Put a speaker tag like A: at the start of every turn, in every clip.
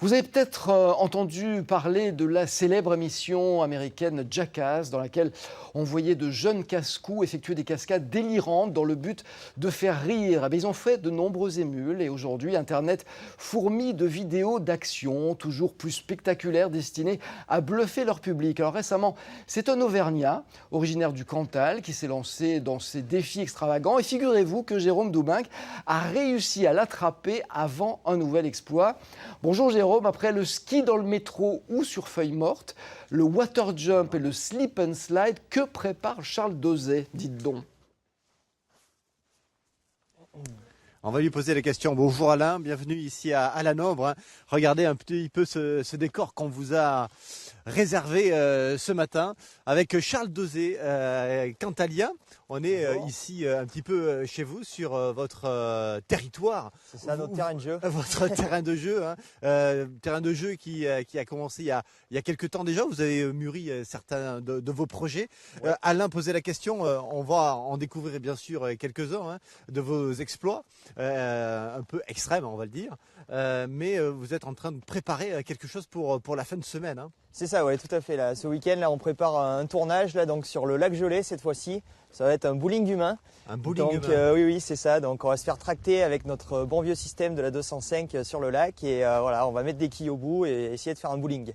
A: Vous avez peut-être entendu parler de la célèbre émission américaine Jackass, dans laquelle on voyait de jeunes casse-cou effectuer des cascades délirantes dans le but de faire rire. Ils ont fait de nombreux émules et aujourd'hui, Internet fourmille de vidéos d'action toujours plus spectaculaires destinées à bluffer leur public. Alors récemment, c'est un Auvergnat, originaire du Cantal, qui s'est lancé dans ces défis extravagants. Et figurez-vous que Jérôme Doubinck a réussi à l'attraper avant un nouvel exploit. Bonjour Jérôme. Après le ski dans le métro ou sur feuille morte, le water jump et le slip and slide, que prépare Charles Dauzet, dites donc?
B: On va lui poser la question. Bonjour Alain, bienvenue ici à La Nombre. Regardez un petit peu ce décor qu'on vous a réservé ce matin avec Charles Dauzet, cantalien. On est ici un petit peu chez vous sur votre territoire.
C: C'est ça, notre terrain de jeu.
B: Votre terrain de jeu, hein. Terrain de jeu qui a commencé il y a quelques temps déjà. Vous avez mûri certains de vos projets. Ouais. Alain posait la question, on va en découvrir bien sûr quelques-uns de vos exploits, un peu extrêmes on va le dire. Mais vous êtes en train de préparer quelque chose pour la fin de semaine. Hein.
C: C'est ça, ouais, tout à fait. Là, ce week-end, là, on prépare un tournage là, donc sur le lac Gelé cette fois-ci. Ça va être un bowling humain.
B: Un bowling
C: humain. Oui, c'est ça. Donc, on va se faire tracter avec notre bon vieux système de la 205 sur le lac et voilà, on va mettre des quilles au bout et essayer de faire un bowling.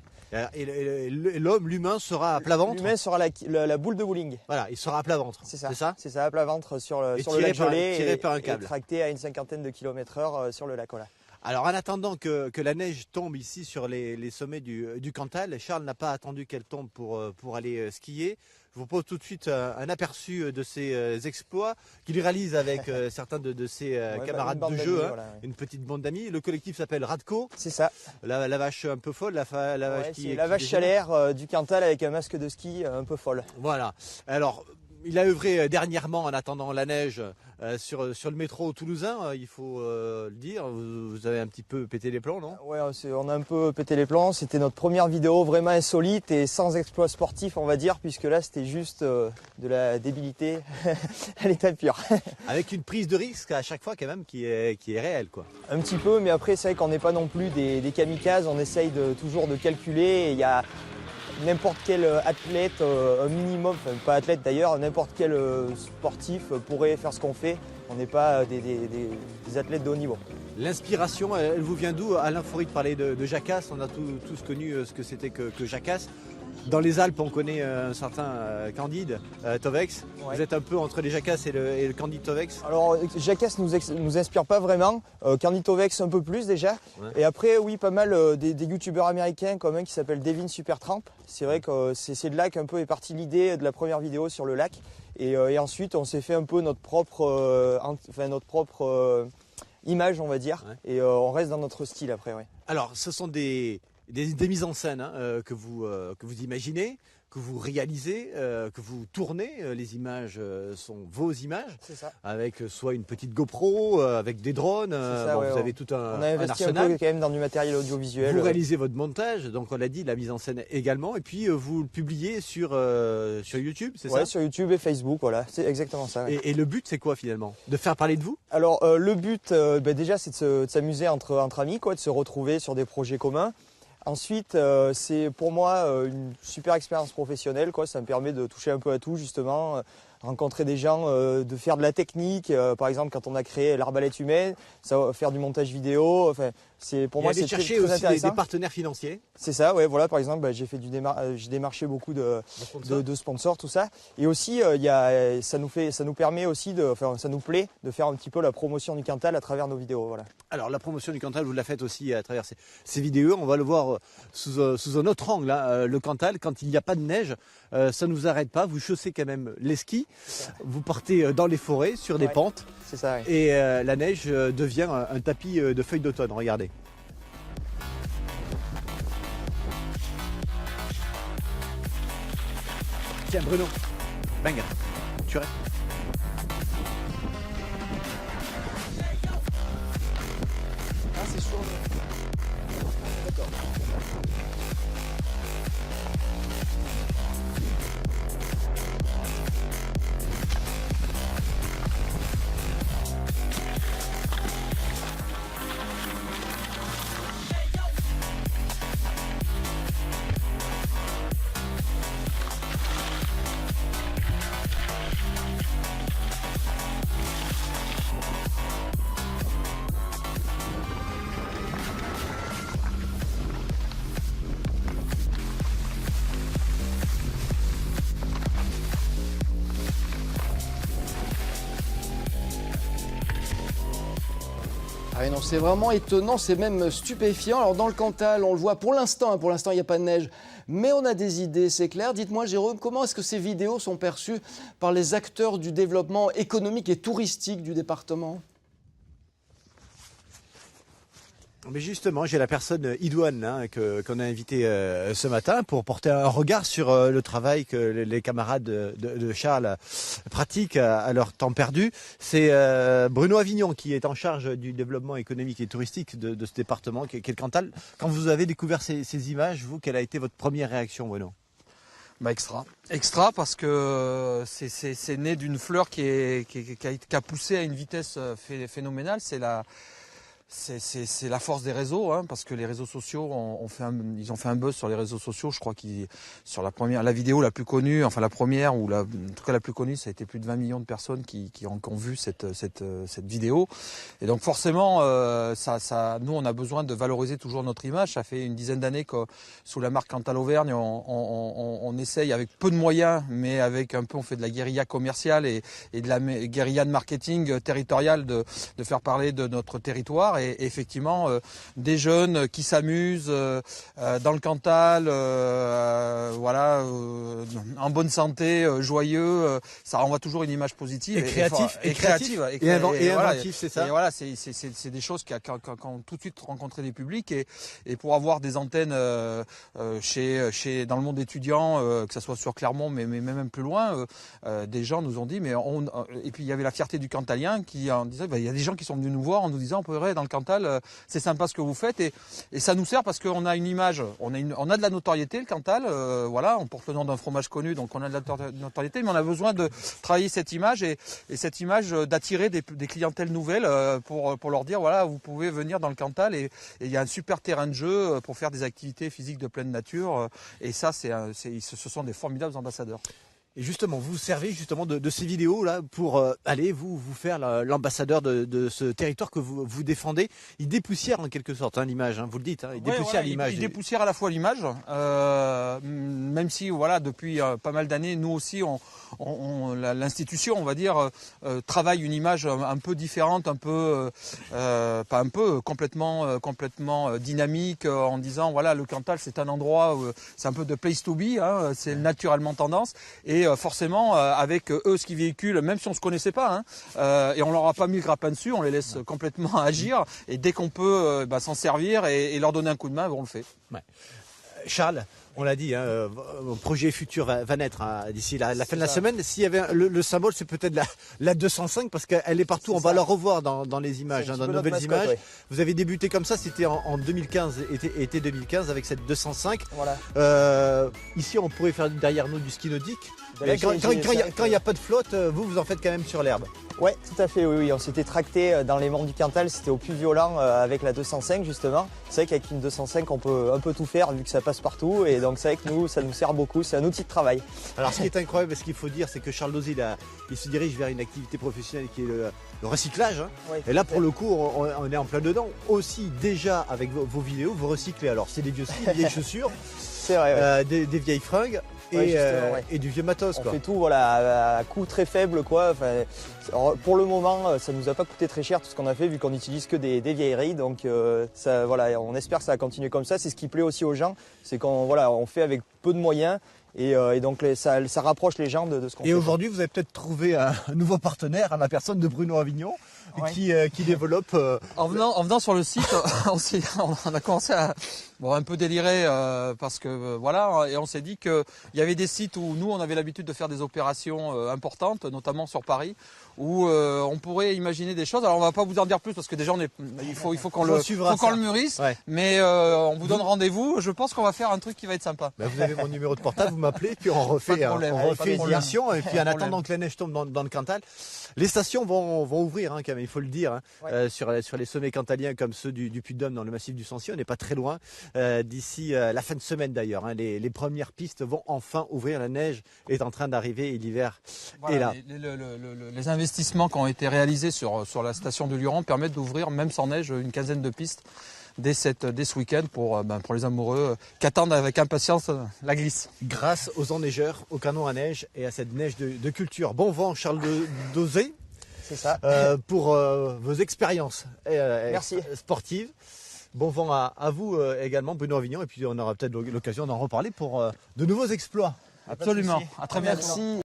B: Et l'humain sera à plat ventre.
C: L'humain sera la boule de bowling.
B: Voilà, il sera à plat ventre.
C: C'est ça.
B: C'est ça,
C: à plat ventre sur le lac Gelé
B: tiré par un câble.
C: Et tracté à une 50aine de km/h sur le lac. Voilà.
B: Alors en attendant que la neige tombe ici sur les sommets du Cantal, Charles n'a pas attendu qu'elle tombe pour aller skier. Je vous pose tout de suite un aperçu de ses exploits qu'il réalise avec certains de ses camarades de jeu, voilà, une petite bande d'amis. Le collectif s'appelle Radco.
C: C'est ça.
B: La vache un peu folle, la vache
C: chalaire du Cantal avec un masque de ski un peu folle.
B: Voilà. Alors, il a œuvré dernièrement en attendant la neige sur le métro toulousain, il faut le dire. Vous avez un petit peu pété les plombs, non?
C: Ouais, on a un peu pété les plombs. C'était notre première vidéo vraiment insolite et sans exploit sportif, on va dire, puisque là c'était juste de la débilité à l'état pur.
B: Avec une prise de risque à chaque fois quand même qui est réelle, quoi.
C: Un petit peu, mais après c'est vrai qu'on n'est pas non plus des kamikazes. On essaye toujours de calculer. Il y a n'importe quel athlète, un minimum, enfin pas athlète d'ailleurs, n'importe quel sportif pourrait faire ce qu'on fait. On n'est pas des athlètes de haut niveau.
B: L'inspiration, elle vous vient d'où? Alain Foury parlait de Jackass, on a tous connu ce que c'était que Jackass. Dans les Alpes, on connaît un certain Candide Tovex. Ouais. Vous êtes un peu entre les Jackass et le Candide Tovex? nous
C: Jackass nous inspire pas vraiment. Candide Tovex un peu plus déjà. Ouais. Et après, oui, pas mal des youtubeurs américains comme un qui s'appelle Devin Supertramp. C'est vrai que c'est de là qu'un peu est partie l'idée de la première vidéo sur le lac. Et ensuite, on s'est fait un peu notre propre image, on va dire. Ouais. Et on reste dans notre style après. Ouais.
B: Alors, ce sont des mises en scène que vous imaginez, que vous réalisez, que vous tournez. Les images sont vos images.
C: C'est ça.
B: Avec soit une petite GoPro, avec des drones.
C: Ça, ouais,
B: vous avez tout un
C: On a investi un peu quand même dans du matériel audiovisuel.
B: Vous réalisez votre montage, donc on l'a dit, la mise en scène également. Et puis vous le publiez sur YouTube, c'est ça?
C: Ouais, sur YouTube et Facebook, voilà. C'est exactement ça. Ouais.
B: Et le but, c'est quoi finalement? De faire parler de vous?
C: Alors le but, déjà, c'est de s'amuser entre amis, quoi, de se retrouver sur des projets communs. Ensuite, c'est pour moi une super expérience professionnelle, quoi. Ça me permet de toucher un peu à tout, justement, rencontrer des gens, de faire de la technique. Par exemple, quand on a créé l'arbalète humaine, ça, faire du montage vidéo. Enfin,
B: pour moi, c'est très intéressant. Des partenaires financiers.
C: C'est ça, ouais. Voilà, par exemple, j'ai démarché beaucoup de sponsors, tout ça. Et aussi, ça nous permet aussi ça nous plaît de faire un petit peu la promotion du Cantal à travers nos vidéos, voilà.
B: Alors la promotion du Cantal, vous la faites aussi à travers ces vidéos. On va le voir sous un autre angle. Hein. Le Cantal, quand il n'y a pas de neige, ça ne vous arrête pas. Vous chaussez quand même les skis. Vous partez dans les forêts, sur des pentes.
C: C'est ça. Ouais.
B: Et la neige devient un tapis de feuilles d'automne. Regardez. Tiens Bruno, bang, tu restes.
C: Ah c'est chaud. D'accord.
A: Oui, non, c'est vraiment étonnant, c'est même stupéfiant. Alors dans le Cantal, on le voit pour l'instant, il n'y a pas de neige, mais on a des idées, c'est clair. Dites-moi Jérôme, comment est-ce que ces vidéos sont perçues par les acteurs du développement économique et touristique du département ?
B: Mais justement, j'ai la personne idoine qu'on a invitée ce matin pour porter un regard sur le travail que les camarades de Charles pratiquent à leur temps perdu. C'est Bruno Avignon qui est en charge du développement économique et touristique de ce département qui est le Cantal. Quand vous avez découvert ces images, vous, quelle a été votre première réaction, Bruno ?
D: Extra parce que c'est né d'une fleur qui a poussé à une vitesse phénoménale. C'est la force des réseaux, hein, parce que les réseaux sociaux ils ont fait un buzz sur les réseaux sociaux. Je crois sur la vidéo la plus connue, enfin la première ou en tout cas la plus connue, ça a été plus de 20 millions de personnes qui ont vu cette vidéo. Et donc forcément, nous on a besoin de valoriser toujours notre image. Ça fait une dizaine d'années que sous la marque Cantal Auvergne, on essaye avec peu de moyens, mais avec on fait de la guérilla commerciale et de la guérilla de marketing territorial de faire parler de notre territoire. Et effectivement, des jeunes qui s'amusent dans le Cantal, en bonne santé, joyeux, ça renvoie toujours une image positive
B: et créative et inventif, c'est ça.
D: Et voilà, c'est des choses qui ont tout de suite rencontré des publics et pour avoir des antennes dans le monde étudiant, que ça soit sur Clermont, mais même plus loin, des gens nous ont dit et puis il y avait la fierté du Cantalien qui en disait il y a des gens qui sont venus nous voir en nous disant on pourrait dans le Cantal, c'est sympa ce que vous faites et ça nous sert parce qu'on a une image, on a de la notoriété le Cantal, on porte le nom d'un fromage connu donc on a de la notoriété, mais on a besoin de travailler cette image et cette image d'attirer des clientèles nouvelles pour leur dire voilà vous pouvez venir dans le Cantal et il y a un super terrain de jeu pour faire des activités physiques de pleine nature et ça ce sont des formidables ambassadeurs.
B: Et justement, vous servez justement de ces vidéos-là pour aller vous faire l'ambassadeur de ce territoire que vous défendez. Il dépoussière en quelque sorte l'image, vous le dites, il dépoussière l'image.
D: Il dépoussière à la fois l'image, même si depuis pas mal d'années, nous aussi, l'institution, on va dire, travaille une image un peu différente, complètement dynamique, en disant voilà le Cantal c'est un endroit, c'est un peu de place to be, c'est naturellement tendance et forcément avec eux ce qu'ils véhiculent, même si on se connaissait pas, et on leur a pas mis le grappin dessus, on les laisse complètement agir et dès qu'on peut s'en servir et leur donner un coup de main, on le fait.
B: Ouais. Charles, on l'a dit, mon projet futur va naître d'ici la fin de la semaine. S'il y avait le symbole, c'est peut-être la 205 parce qu'elle est partout. On va la revoir dans les images, dans de nouvelles images. Ouais. Vous avez débuté comme ça, c'était en 2015, été 2015 avec cette 205. Voilà. Ici, on pourrait faire derrière nous du ski nautique. Quand il n'y a pas de flotte, vous en faites quand même sur l'herbe.
C: Oui, tout à fait, oui. On s'était tracté dans les monts du Cantal, c'était au plus violent avec la 205 justement. C'est vrai qu'avec une 205, on peut un peu tout faire vu que ça passe partout. Et donc c'est vrai que nous, ça nous sert beaucoup, c'est un outil de travail.
B: Alors ce qui est incroyable, ce qu'il faut dire, c'est que Charles Dosé, il se dirige vers une activité professionnelle qui est le recyclage. Oui, et là, pour le coup, on est en plein dedans. Aussi, déjà, avec vos vidéos, vous recyclez. Alors c'est des vieux skis, des vieilles chaussures, c'est vrai, des vieilles fringues. Et du vieux matos.
C: On fait tout à coût très faible. Pour le moment, ça ne nous a pas coûté très cher tout ce qu'on a fait vu qu'on n'utilise que des vieilleries. Donc on espère que ça va continuer comme ça. C'est ce qui plaît aussi aux gens, c'est qu'on fait avec peu de moyens. Et donc ça rapproche les gens de ce qu'on fait.
B: Et aujourd'hui, vous avez peut-être trouvé un nouveau partenaire à la personne de Bruno Avignon. Ouais. Qui développe.
D: En venant sur le site, on a commencé à un peu délirer parce que et on s'est dit qu'il y avait des sites où nous on avait l'habitude de faire des opérations importantes, notamment sur Paris, où on pourrait imaginer des choses. Alors on va pas vous en dire plus parce que déjà il faut qu'on le mûrisse, ouais. Mais on vous donne rendez-vous. Je pense qu'on va faire un truc qui va être sympa.
B: Vous avez mon numéro de portable, vous m'appelez, puis on refait une émission. Et puis en attendant que la neige tombe dans le Cantal, les stations vont ouvrir quand même, il faut le dire, ouais. Sur les sommets cantaliens comme ceux du Puy-de-Dôme dans le massif du Sancy, on n'est pas très loin. D'ici la fin de semaine d'ailleurs, les premières pistes vont enfin ouvrir, la neige est en train d'arriver et l'hiver est là.
D: Les investissements qui ont été réalisés sur la station de Luron permettent d'ouvrir, même sans neige, une quinzaine de pistes dès ce week-end pour les amoureux qui attendent avec impatience la glisse.
B: Grâce aux enneigeurs, aux canons à neige et à cette neige de culture. Bon vent, Charles Dosé.
C: C'est ça.
B: pour vos expériences
C: Merci.
B: sportives. Bon vent à vous également, Bruno Avignon, et puis on aura peut-être l'occasion d'en reparler pour de nouveaux exploits.
D: Absolument. À très bientôt.
A: Merci.